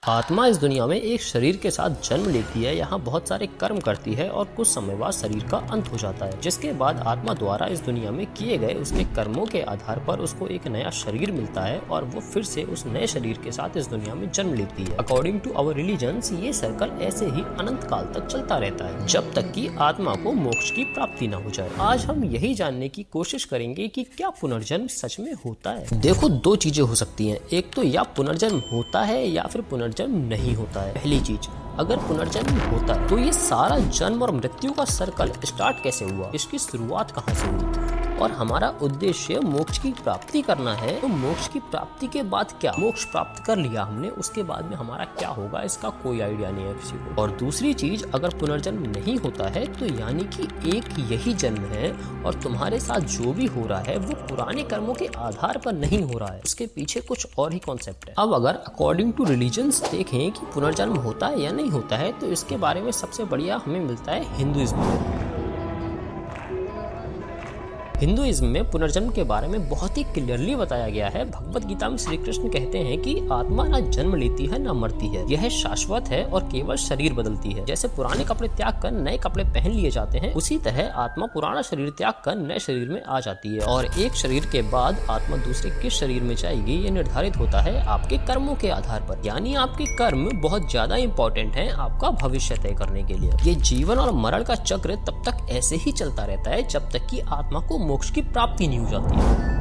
आत्मा इस दुनिया में एक शरीर के साथ जन्म लेती है, यहाँ बहुत सारे कर्म करती है और कुछ समय बाद शरीर का अंत हो जाता है, जिसके बाद आत्मा द्वारा इस दुनिया में किए गए उसके कर्मों के आधार पर उसको एक नया शरीर मिलता है और वो फिर से उस नए शरीर के साथ इस दुनिया में जन्म लेती है। अकॉर्डिंग टू अवर रिलीजन्स ये सर्कल ऐसे ही अनंत काल तक चलता रहता है, जब तक कि आत्मा को मोक्ष की प्राप्ति न हो जाए। आज हम यही जानने की कोशिश करेंगे कि क्या पुनर्जन्म सच में होता है। देखो, दो चीजें हो सकती हैं, एक तो या पुनर्जन्म होता है या फिर पुनर्जन्म नहीं होता है। पहली चीज, अगर पुनर्जन्म होता है तो ये सारा जन्म और मृत्यु का सर्कल स्टार्ट कैसे हुआ, इसकी शुरुआत कहाँ से हुई, और हमारा उद्देश्य मोक्ष की प्राप्ति करना है, तो मोक्ष की प्राप्ति के बाद क्या, मोक्ष प्राप्त कर लिया हमने, उसके बाद में हमारा क्या होगा, इसका कोई आइडिया नहीं है किसी को। और दूसरी चीज, अगर पुनर्जन्म नहीं होता है तो यानी कि एक यही जन्म है और तुम्हारे साथ जो भी हो रहा है वो पुराने कर्मों के आधार पर नहीं हो रहा है, उसके पीछे कुछ और ही कॉन्सेप्ट है। अब अगर अकॉर्डिंग टू रिलीजन्स देखें कि पुनर्जन्म होता है या नहीं होता है, तो इसके बारे में सबसे बढ़िया हमें मिलता है हिंदुइज्म में। हिंदुइज्म में पुनर्जन्म के बारे में बहुत ही क्लियरली बताया गया है। भगवत गीता में श्री कृष्ण कहते हैं कि आत्मा ना जन्म लेती है ना मरती है, यह शाश्वत है और केवल शरीर बदलती है। जैसे पुराने कपड़े त्याग कर नए कपड़े पहन लिए जाते हैं, उसी तरह आत्मा पुराना शरीर त्याग कर नए शरीर में आ जाती है और एक शरीर के बाद आत्मा दूसरे किस शरीर में जाएगी ये निर्धारित होता है आपके कर्मों के आधार पर। यानी आपके कर्म बहुत ज्यादा इंपॉर्टेंट है आपका भविष्य तय करने के लिए। ये जीवन और मरण का चक्र तब तक ऐसे ही चलता रहता है जब तक कि आत्मा को मोक्ष की प्राप्ति नहीं हो जाती है।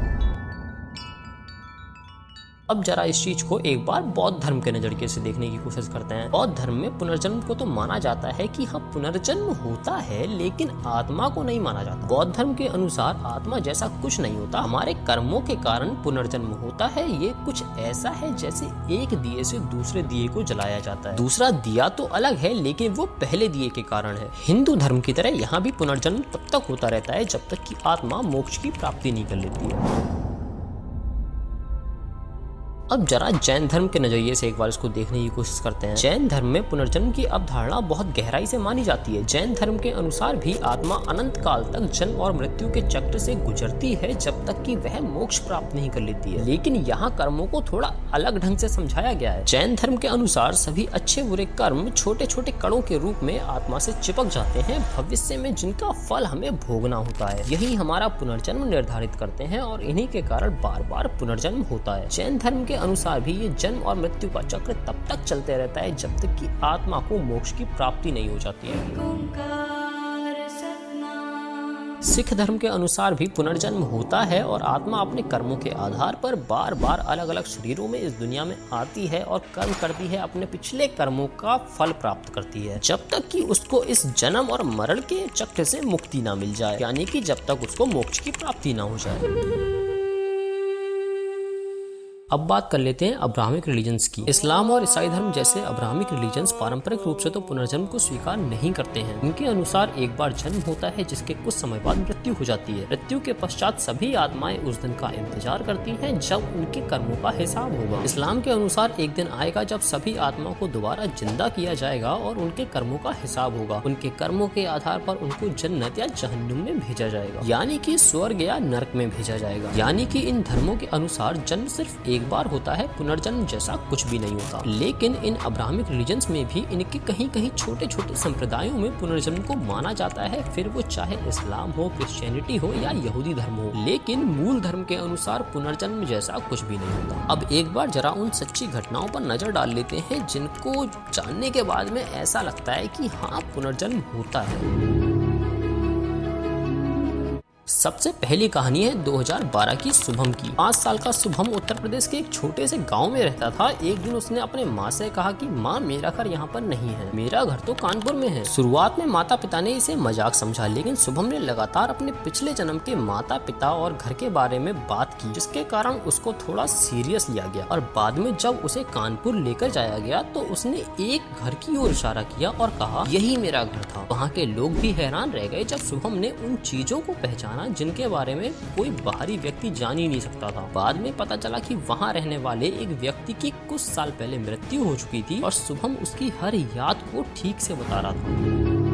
अब जरा इस चीज को एक बार बौद्ध धर्म के नजरिए से देखने की कोशिश करते हैं। बौद्ध धर्म में पुनर्जन्म को तो माना जाता है कि हाँ, पुनर्जन्म होता है, लेकिन आत्मा को नहीं माना जाता। बौद्ध धर्म के अनुसार आत्मा जैसा कुछ नहीं होता, हमारे कर्मों के कारण पुनर्जन्म होता है। ये कुछ ऐसा है जैसे एक दिए से दूसरे दिए को जलाया जाता है। दूसरा दिया तो अलग है, लेकिन वो पहले दिए के कारण है। हिंदू धर्म की तरह यहाँ भी पुनर्जन्म तब तक होता रहता है जब तक कि आत्मा मोक्ष की प्राप्ति नहीं कर लेती है। अब जरा जैन धर्म के नजरिए से एक बार इसको देखने की कोशिश करते हैं। जैन धर्म में पुनर्जन्म की अवधारणा बहुत गहराई से मानी जाती है। जैन धर्म के अनुसार भी आत्मा अनंत काल तक जन्म और मृत्यु के चक्र से गुजरती है जब तक कि वह मोक्ष प्राप्त नहीं कर लेती है, लेकिन यहाँ कर्मों को थोड़ा अलग ढंग से समझाया गया है। जैन धर्म के अनुसार सभी अच्छे बुरे कर्म छोटे छोटे कणों के रूप में आत्मा से चिपक जाते हैं भविष्य में, जिनका फल हमें भोगना होता है। यही हमारा पुनर्जन्म निर्धारित करते हैं और इन्हीं के कारण बार बार पुनर्जन्म होता है। जैन धर्म के अनुसार भी ये जन्म और मृत्यु का चक्र तब तक चलते रहता है जब तक कि आत्मा को मोक्ष की प्राप्ति नहीं हो जाती है। सिख धर्म के अनुसार भी पुनर्जन्म होता है और आत्मा अपने कर्मों के आधार पर बार बार अलग अलग शरीरों में इस दुनिया में आती है और कर्म करती है, अपने पिछले कर्मों का फल प्राप्त करती है, जब तक कि उसको इस जन्म और मरण के चक्र से मुक्ति ना मिल जाए, यानी कि जब तक उसको मोक्ष की प्राप्ति ना हो जाए। अब बात कर लेते हैं अब्राहमिक रिलीजन्स की। इस्लाम और ईसाई धर्म जैसे अब्राहमिक रिलीजन्स पारंपरिक रूप से तो पुनर्जन्म को स्वीकार नहीं करते हैं। उनके अनुसार एक बार जन्म होता है जिसके कुछ समय बाद मृत्यु हो जाती है। मृत्यु के पश्चात सभी आत्माएं उस दिन का इंतजार करती हैं जब उनके कर्मों का हिसाब होगा। इस्लाम के अनुसार एक दिन आएगा जब सभी आत्माओं को दोबारा जिंदा किया जाएगा और उनके कर्मों का हिसाब होगा। उनके कर्मों के आधार पर उनको जन्नत या जहन्नुम में भेजा जाएगा, यानी कि स्वर्ग या नरक में भेजा जाएगा। यानी कि इन धर्मों के अनुसार जन्म सिर्फ एक बार होता है, पुनर्जन्म जैसा कुछ भी नहीं होता। लेकिन इन अब्राहमिक रिलीजन्स में भी इनके कहीं कहीं छोटे छोटे संप्रदायों में पुनर्जन्म को माना जाता है, फिर वो चाहे इस्लाम हो, क्रिश्चियनिटी हो या यहूदी धर्म हो। लेकिन मूल धर्म के अनुसार पुनर्जन्म जैसा कुछ भी नहीं होता। अब एक बार जरा उन सच्ची घटनाओं पर नजर डाल लेते हैं जिनको जानने के बाद में ऐसा लगता है कि हाँ, पुनर्जन्म होता है। सबसे पहली कहानी है 2012 की शुभम की। 5 साल का शुभम उत्तर प्रदेश के एक छोटे से गांव में रहता था। एक दिन उसने अपने माँ से कहा कि माँ, मेरा घर यहाँ पर नहीं है, मेरा घर तो कानपुर में है। शुरुआत में माता पिता ने इसे मजाक समझा, लेकिन शुभम ने लगातार अपने पिछले जन्म के माता पिता और घर के बारे में बात की, जिसके कारण उसको थोड़ा सीरियस लिया गया। और बाद में जब उसे कानपुर लेकर जाया गया तो उसने एक घर की ओर इशारा किया और कहा, यही मेरा घर था। वहाँ के लोग भी हैरान रह गए जब शुभम ने उन चीजों को पहचाना जिनके बारे में कोई बाहरी व्यक्ति जान ही नहीं सकता था। बाद में पता चला कि वहाँ रहने वाले एक व्यक्ति की कुछ साल पहले मृत्यु हो चुकी थी और शुभम उसकी हर याद को ठीक से बता रहा था।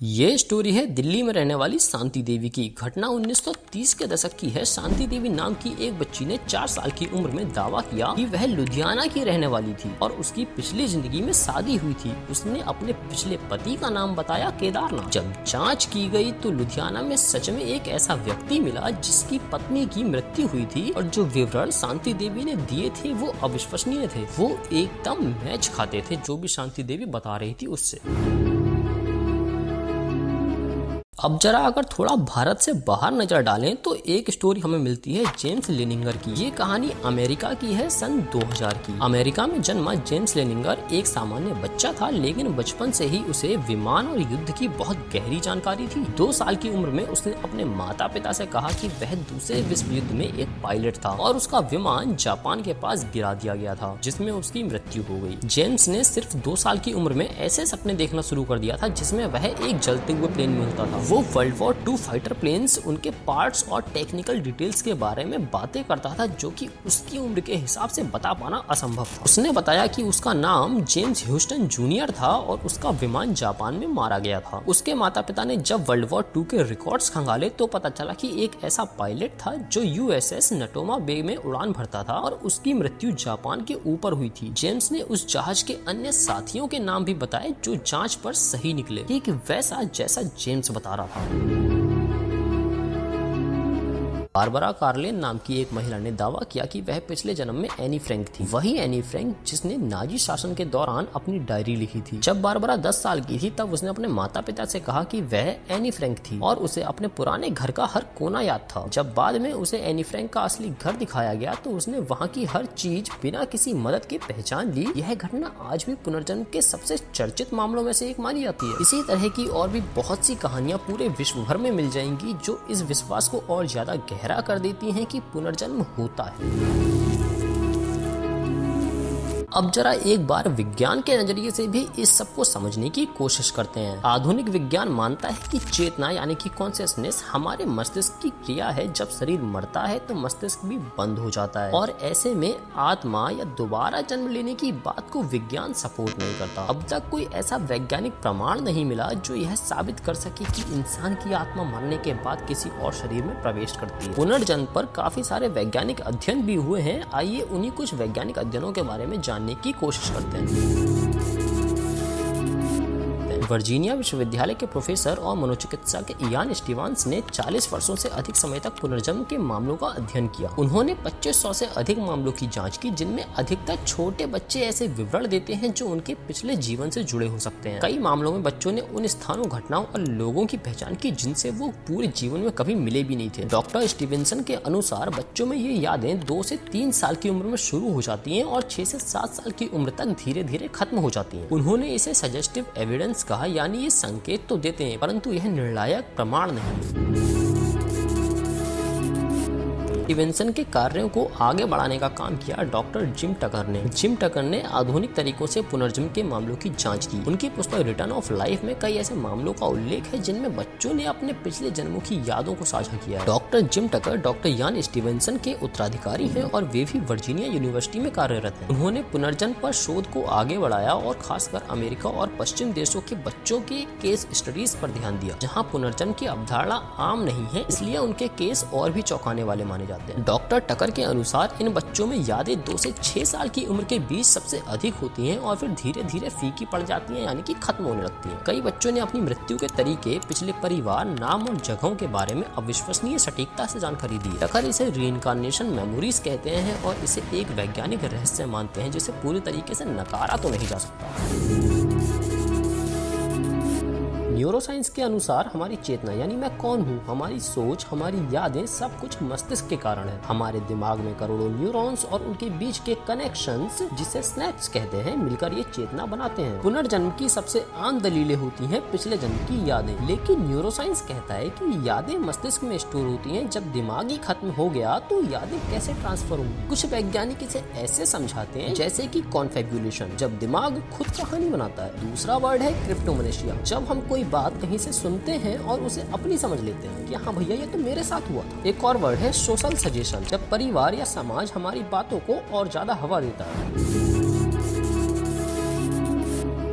ये स्टोरी है दिल्ली में रहने वाली शांति देवी की। घटना 1930 के दशक की है। शांति देवी नाम की एक बच्ची ने 4 साल की उम्र में दावा किया कि वह लुधियाना की रहने वाली थी और उसकी पिछली जिंदगी में शादी हुई थी। उसने अपने पिछले पति का नाम बताया केदारनाथ। जब जांच की गई तो लुधियाना में सच में एक ऐसा व्यक्ति मिला जिसकी पत्नी की मृत्यु हुई थी और जो विवरण शांति देवी ने दिए थे वो अविश्वसनीय थे। वो एकदम मैच खाते थे जो भी शांति देवी बता रही थी उससे। अब जरा अगर थोड़ा भारत से बाहर नजर डालें तो एक स्टोरी हमें मिलती है जेम्स लेनिंगर की। ये कहानी अमेरिका की है सन 2000 की। अमेरिका में जन्मा जेम्स लेनिंगर एक सामान्य बच्चा था, लेकिन बचपन से ही उसे विमान और युद्ध की बहुत गहरी जानकारी थी। 2 साल की उम्र में उसने अपने माता पिता से कहा कि वह दूसरे विश्व युद्ध में एक पायलट था और उसका विमान जापान के पास गिरा दिया गया था जिसमें उसकी मृत्यु हो गई। जेम्स ने सिर्फ 2 साल की उम्र में ऐसे सपने देखना शुरू कर दिया था जिसमें वह एक जलते हुए प्लेन में होता था। वो वर्ल्ड वॉर 2 फाइटर प्लेन्स, उनके पार्ट्स और टेक्निकल डिटेल्स के बारे में बातें करता था जो कि उसकी उम्र के हिसाब से बता पाना असंभव था। उसने बताया कि उसका नाम जेम्स ह्यूस्टन जूनियर था और उसका विमान जापान में मारा गया था। उसके माता पिता ने जब वर्ल्ड वॉर 2 के रिकॉर्ड्स खंगाले तो पता चला कि एक ऐसा पायलट था जो यूएसएस नटोमा बे में उड़ान भरता था और उसकी मृत्यु जापान के ऊपर हुई थी। जेम्स ने उस जहाज के अन्य साथियों के नाम भी बताए जो जांच पर सही निकले, ठीक वैसा जैसा जेम्स बता रहा था। बारबरा कार्लेन नाम की एक महिला ने दावा किया कि वह पिछले जन्म में एनी फ्रैंक थी। वही एनी फ्रैंक जिसने नाजी शासन के दौरान अपनी डायरी लिखी थी। जब बारबरा 10 साल की थी तब उसने अपने माता पिता से कहा कि वह एनी फ्रैंक थी और उसे अपने पुराने घर का हर कोना याद था। जब बाद में उसे एनी फ्रैंक का असली घर दिखाया गया तो उसने वहाँ की हर चीज बिना किसी मदद के पहचान ली। यह घटना आज भी पुनर्जन्म के सबसे चर्चित मामलों में से एक मानी जाती है। इसी तरह की और भी बहुत सी कहानियां पूरे विश्व भर में मिल जाएंगी जो इस विश्वास को और ज्यादा गहरा कर देती हैं कि पुनर्जन्म होता है। अब जरा एक बार विज्ञान के नजरिए से भी इस सब को समझने की कोशिश करते हैं। आधुनिक विज्ञान मानता है कि चेतना यानी कि कॉन्शियसनेस हमारे मस्तिष्क की क्रिया है। जब शरीर मरता है तो मस्तिष्क भी बंद हो जाता है और ऐसे में आत्मा या दोबारा जन्म लेने की बात को विज्ञान सपोर्ट नहीं करता। अब तक कोई ऐसा वैज्ञानिक प्रमाण नहीं मिला जो यह साबित कर सके कि इंसान की आत्मा मरने के बाद किसी और शरीर में प्रवेश करती है। पुनर्जन्म पर काफी सारे वैज्ञानिक अध्ययन भी हुए हैं। आइए उन्हीं कुछ वैज्ञानिक अध्ययनों के बारे में जानने की कोशिश करते हैं। वर्जीनिया विश्वविद्यालय के प्रोफेसर और मनोचिकित्सक इयान स्टीवंस ने 40 वर्षों से अधिक समय तक पुनर्जन्म के मामलों का अध्ययन किया। उन्होंने 2500 से अधिक मामलों की जांच की जिनमें अधिकतर छोटे बच्चे ऐसे विवरण देते हैं जो उनके पिछले जीवन से जुड़े हो सकते हैं। कई मामलों में बच्चों ने उन स्थानों, घटनाओं और लोगों की पहचान की जिनसे वो पूरे जीवन में कभी मिले भी नहीं थे। डॉक्टर स्टीवेंसन के अनुसार बच्चों में ये यादें 2 से 3 साल की उम्र में शुरू हो जाती हैं और 6 से 7 साल की उम्र तक धीरे धीरे खत्म हो जाती हैं। उन्होंने इसे सजेस्टिव एविडेंस कहा, यानी ये संकेत तो देते हैं परंतु यह निर्णायक प्रमाण नहीं। स्टीवेंसन के कार्यों को आगे बढ़ाने का काम किया डॉक्टर जिम टकर ने। जिम टकर ने आधुनिक तरीकों से पुनर्जन्म के मामलों की जांच की। उनकी पुस्तक रिटर्न ऑफ लाइफ में कई ऐसे मामलों का उल्लेख है जिनमें बच्चों ने अपने पिछले जन्मों की यादों को साझा किया है। डॉक्टर जिम टकर डॉक्टर यान स्टीवेंसन के उत्तराधिकारी हैं और वे भी वर्जीनिया यूनिवर्सिटी में कार्यरत हैं। उन्होंने पुनर्जन्म पर शोध को आगे बढ़ाया और खासकर अमेरिका और पश्चिम देशों के बच्चों के केस स्टडीज पर ध्यान दिया जहाँ पुनर्जन्म की अवधारणा आम नहीं है, इसलिए उनके केस और भी चौंकाने वाले माने जाते हैं। डॉक्टर टकर के अनुसार इन बच्चों में यादें 2 से 6 साल की उम्र के बीच सबसे अधिक होती हैं और फिर धीरे धीरे फीकी पड़ जाती हैं, यानी कि खत्म होने लगती हैं। कई बच्चों ने अपनी मृत्यु के तरीके, पिछले परिवार, नाम और जगहों के बारे में अविश्वसनीय सटीकता से जानकारी दी। टकर इसे रीइंकार्नेशन मेमोरीज कहते हैं और इसे एक वैज्ञानिक रहस्य मानते हैं जिसे पूरी तरीके से नकारा तो नहीं जा सकता। न्यूरोसाइंस के अनुसार हमारी चेतना यानी मैं कौन हूँ, हमारी सोच, हमारी यादें सब कुछ मस्तिष्क के कारण है। हमारे दिमाग में करोड़ों न्यूरॉन्स और उनके बीच के कनेक्शंस, जिसे स्नैप्स कहते हैं, मिलकर ये चेतना बनाते हैं। पुनर्जन्म की सबसे आम दलीलें होती हैं पिछले जन्म की यादें, लेकिन न्यूरोसाइंस कहता है कि यादें मस्तिष्क में स्टोर होती हैं। जब दिमाग ही खत्म हो गया तो यादें कैसे ट्रांसफर होंगी? कुछ वैज्ञानिक इसे ऐसे समझाते हैं जैसे कि कॉन्फेब्युलेशन, जब दिमाग खुद कहानी बनाता है। दूसरा वर्ड है क्रिप्टोमनेशिया, जब हम कोई बात कहीं से सुनते हैं और उसे अपनी समझ लेते हैं कि हाँ भैया ये तो मेरे साथ हुआ था। एक और वर्ड है सोशल सजेशन, जब परिवार या समाज हमारी बातों को और ज्यादा हवा देता है।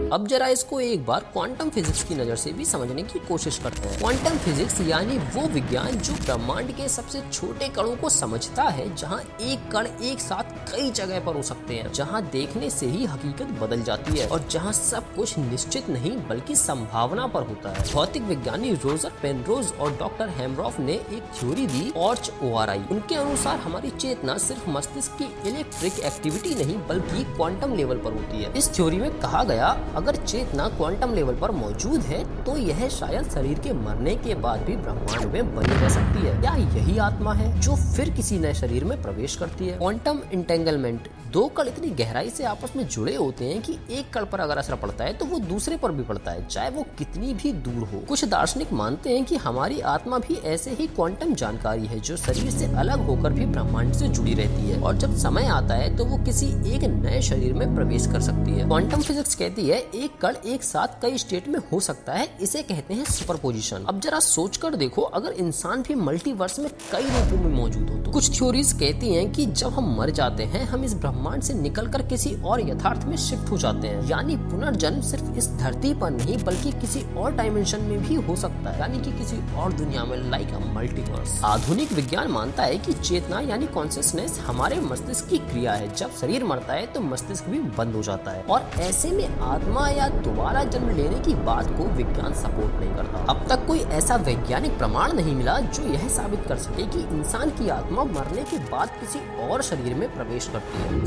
अब जरा इसको एक बार क्वांटम फिजिक्स की नजर से भी समझने की कोशिश करते हैं। क्वांटम फिजिक्स यानी वो विज्ञान जो ब्रह्मांड के सबसे छोटे कणों को समझता है, जहाँ एक कण एक साथ कई जगह पर हो सकते हैं, जहाँ देखने से ही हकीकत बदल जाती है और जहाँ सब कुछ निश्चित नहीं बल्कि संभावना पर होता है। भौतिक विज्ञानी रोजर पेनरोज और डॉक्टर हेमरॉफ ने एक थ्योरी दी, ऑर्च ORI। उनके अनुसार हमारी चेतना सिर्फ मस्तिष्क की इलेक्ट्रिक एक्टिविटी नहीं बल्कि क्वांटम लेवल पर होती है। इस थ्योरी में कहा गया, अगर चेतना क्वांटम लेवल पर मौजूद है तो यह शायद शरीर के मरने के बाद भी ब्रह्मांड में बनी रह सकती है। क्या यही आत्मा है जो फिर किसी नए शरीर में प्रवेश करती है? क्वांटम इंटेंगलमेंट, दो कण इतनी गहराई से आपस में जुड़े होते हैं कि एक कण पर अगर असर पड़ता है तो वो दूसरे पर भी पड़ता है, चाहे वो कितनी भी दूर हो। कुछ दार्शनिक मानते हैं कि हमारी आत्मा भी ऐसे ही क्वांटम जानकारी है जो शरीर से अलग होकर भी ब्रह्मांड से जुड़ी रहती है और जब समय आता है तो वो किसी एक नए शरीर में प्रवेश कर सकती है। क्वांटम फिजिक्स कहती है एक कण एक साथ कई स्टेट में हो सकता है, इसे कहते हैं सुपरपोजिशन। अब जरा सोचकर देखो, अगर इंसान भी मल्टीवर्स में कई रूपों में मौजूद हो तो कुछ थ्योरीज कहती हैं कि जब हम मर जाते हैं हम इस ब्रह्मांड से निकलकर किसी और यथार्थ में शिफ्ट हो जाते हैं, यानी पुनर्जन्म सिर्फ इस धरती पर नहीं बल्कि किसी और डायमेंशन में भी हो सकता है, यानी कि किसी और दुनिया में, लाइक अ मल्टीवर्स। आधुनिक विज्ञान मानता है कि चेतना यानी कॉन्शियसनेस हमारे मस्तिष्क की क्रिया है। जब शरीर मरता है तो मस्तिष्क भी बंद हो जाता है और ऐसे में आत्मा या दोबारा जन्म लेने की बात को विज्ञान सपोर्ट नहीं करता। अब तक कोई ऐसा वैज्ञानिक प्रमाण नहीं मिला जो यह साबित कर सके कि इंसान की आत्मा मरने के बाद किसी और शरीर में प्रवेश करती है।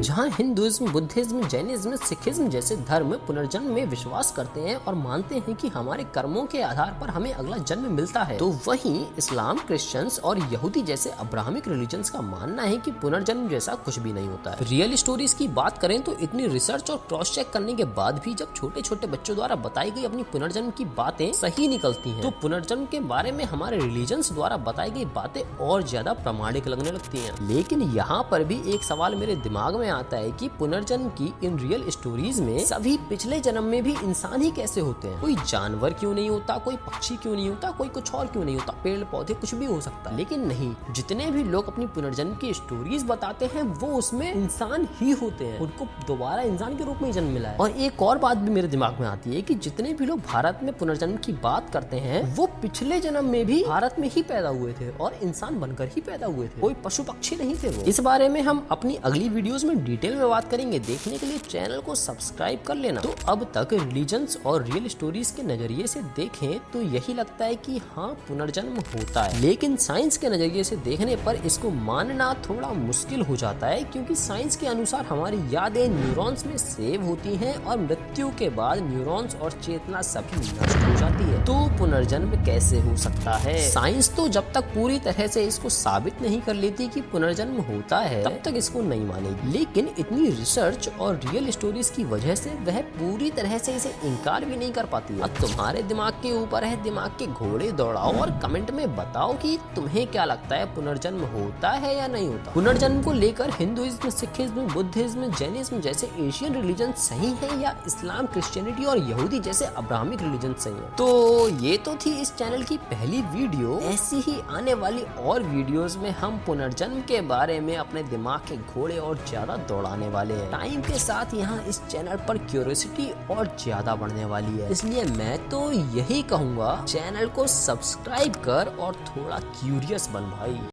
जहाँ हिंदुइज्म, बुद्धिज्म, जैनिज्म, सिखिज्म जैसे धर्म पुनर्जन्म में विश्वास करते हैं और मानते हैं कि हमारे कर्मों के आधार पर हमें अगला जन्म मिलता है, तो वहीं इस्लाम, क्रिश्चियंस और यहूदी जैसे अब्राहमिक रिलीजन्स का मानना है कि पुनर्जन्म जैसा कुछ भी नहीं होता है। रियल स्टोरीज की बात करें तो इतनी रिसर्च और क्रॉस चेक करने के बाद भी जब छोटे छोटे बच्चों द्वारा बताई गई अपनी पुनर्जन्म की बातें सही निकलती हैं, तो पुनर्जन्म के बारे में हमारे रिलीजन्स द्वारा बताई गई बातें और ज्यादा प्रामाणिक लगने लगती हैं। लेकिन यहाँ पर भी एक सवाल मेरे दिमाग में आता है कि पुनर्जन्म की इन रियल स्टोरीज में सभी पिछले जन्म में भी इंसान ही कैसे होते हैं? कोई जानवर क्यों नहीं होता, कोई पक्षी क्यों नहीं होता, कोई कुछ और क्यों नहीं होता, पेड़ पौधे कुछ भी हो सकता है। लेकिन नहीं, जितने भी लोग अपनी पुनर्जन्म की स्टोरीज बताते हैं वो उसमें इंसान ही होते हैं, उनको दोबारा इंसान के रूप में जन्म मिला है। और एक और बात भी मेरे दिमाग में आती है कि जितने भी लोग भारत में पुनर्जन्म की बात करते हैं वो पिछले जन्म में भी भारत में ही पैदा हुए थे और इंसान बनकर ही पैदा हुए थे, कोई पशु पक्षी नहीं थे वो। इस बारे में हम अपनी अगली वीडियोस में डिटेल में बात करेंगे। देखने के लिए चैनल को सब्सक्राइब कर लेना। तो अब तक रिलीजन्स और रियल स्टोरीज के नजरिए से देखें तो यही लगता है कि हाँ पुनर्जन्म होता है, लेकिन साइंस के नजरिए से देखने पर इसको मानना थोड़ा मुश्किल हो जाता है, क्योंकि साइंस के अनुसार हमारी यादें न्यूरॉन्स में सेव होती हैं और मृत्यु के बाद न्यूरॉन्स और चेतना सभी नष्ट हो जाती है। तो पुनर्जन्म कैसे हो सकता है? साइंस तो जब तक पूरी तरह से इसको साबित नहीं कर लेती कि पुनर्जन्म होता है तब तक इसको नहीं मानेगी, लेकिन इतनी रिसर्च और रियल स्टोरीज की वजह से वह पूरी तरह से इसे इनकार भी नहीं कर पाती है। अब तुम्हारे दिमाग के ऊपर है, दिमाग के घोड़े दौड़ाओ और कमेंट में बताओ कि तुम्हें क्या लगता है पुनर्जन्म होता है या नहीं होता। पुनर्जन्म को लेकर हिंदुइज्म, सिखिज्म, बुद्धिज्म, जैनिज्म जैसे एशियन रिलीजन सही है या इस्लाम, क्रिश्चियनिटी और यहूदी जैसे अब्राहमिक रिलीजन सही है? तो ये तो थी इस चैनल की पहली वीडियो। ऐसी ही आने वाली और वीडियोस में हम पुनर्जन्म के बारे में अपने दिमाग के घोड़े और ज्यादा दौड़ाने वाले हैं। टाइम के साथ यहाँ इस चैनल पर क्यूरियोसिटी और ज्यादा बढ़ने वाली है, इसलिए मैं तो यही कहूँगा चैनल को सब्सक्राइब कर और थोड़ा क्यूरियस बन भाई।